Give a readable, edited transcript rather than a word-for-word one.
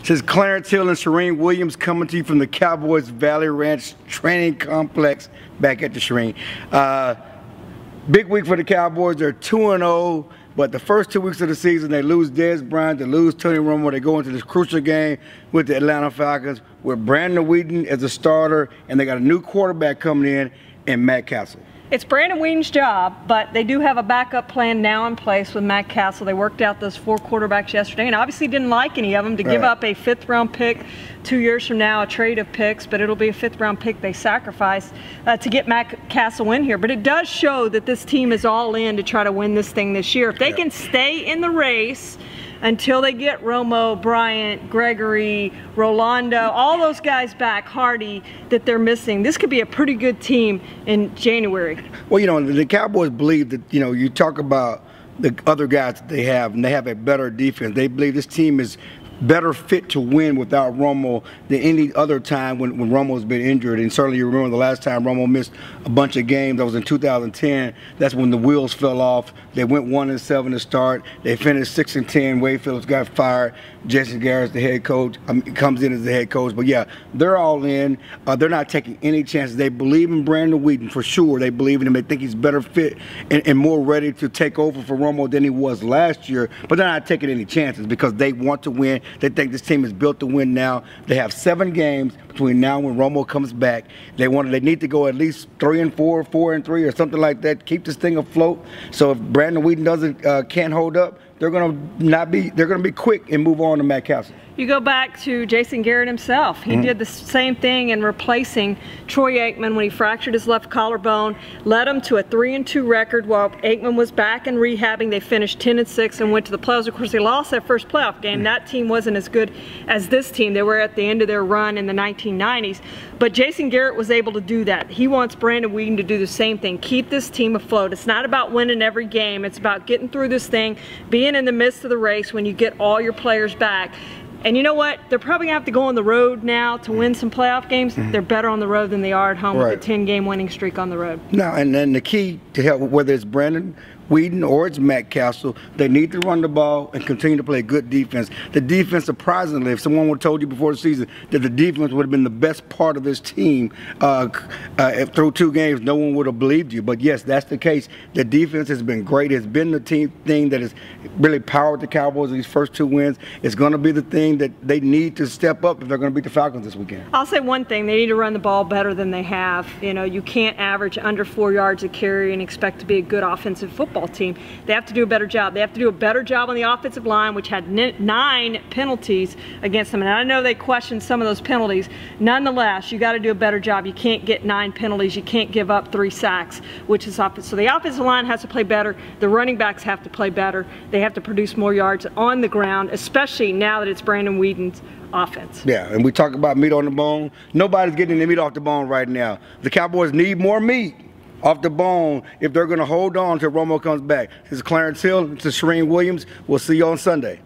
This is Clarence Hill and Charean Williams coming to you from the Cowboys Valley Ranch Training Complex back at the Charean. Big week for the Cowboys. They're 2-0, but the first 2 weeks of the season, they lose Dez Bryant, they lose Tony Romo. They go into this crucial game with the Atlanta Falcons with Brandon Weeden as a starter, and they got a new quarterback coming in Matt Castle. It's Brandon Weeden's job, but they do have a backup plan now in place with Matt Castle. They worked out those 4 quarterbacks yesterday and obviously didn't like any of them to give up a 5th-round pick 2 years from now, a trade of picks, but it'll be a 5th-round pick they sacrificed to get Matt Castle in here. But it does show that this team is all in to try to win this thing this year. If they can stay in the race until they get Romo, Bryant, Gregory, Rolando, all those guys back, Hardy, that they're missing, this could be a pretty good team in January. Well, you know, the Cowboys believe that, you know, you talk about the other guys that they have, and they have a better defense. They believe this team is better fit to win without Romo than any other time when Romo's been injured. And certainly you remember the last time Romo missed a bunch of games, that was in 2010. That's when the wheels fell off. They went 1-7 to start. They finished 6-10. Wade Phillips got fired. Jason Garrett's the head coach, comes in as the head coach. But yeah, they're all in. They're not taking any chances. They believe in Brandon Weeden for sure. They believe in him. They think he's better fit and more ready to take over for Romo than he was last year. But they're not taking any chances because they want to win. They think this team is built to win now. They have 7 games between now and when Romo comes back. They need to go at least 3-4, 4-3, or something like that. Keep this thing afloat. So if Brandon Weeden can't hold up, they're going to be quick and move on to Matt Castle. You go back to Jason Garrett himself. He did the same thing in replacing Troy Aikman when he fractured his left collarbone, led him to a 3-2 record while Aikman was back and rehabbing. They finished 10-6 and went to the playoffs. Of course, they lost that first playoff game. That team wasn't as good as this team. They were at the end of their run in the 1990s. But Jason Garrett was able to do that. He wants Brandon Weeden to do the same thing. Keep this team afloat. It's not about winning every game. It's about getting through this thing, being in the midst of the race when you get all your players back. And you know what? They're probably going to have to go on the road now to win some playoff games. They're better on the road than they are at home with a 10-game winning streak on the road. Now, and then the key to help, whether it's Brandon Weeden or it's Matt Castle, they need to run the ball and continue to play good defense. The defense, surprisingly, if someone would have told you before the season that the defense would have been the best part of this team through 2 games, no one would have believed you. But yes, that's the case. The defense has been great. It's been the thing that has really powered the Cowboys in these first 2 wins. It's going to be the thing that they need to step up if they're going to beat the Falcons this weekend. I'll say one thing: they need to run the ball better than they have. You know, you can't average under 4 yards a carry and expect to be a good offensive football team. They have to do a better job. They have to do a better job on the offensive line, which had 9 penalties against them. And I know they questioned some of those penalties. Nonetheless, you got to do a better job. You can't get 9 penalties. You can't give up 3 sacks, which is offense. So the offensive line has to play better. The running backs have to play better. They have to produce more yards on the ground, especially now that it's Brandon Weeden's offense. Yeah, and we talk about meat on the bone. Nobody's getting the meat off the bone right now. The Cowboys need more meat off the bone if they're going to hold on till Romo comes back. This is Clarence Hill. This is Charean Williams. We'll see you on Sunday.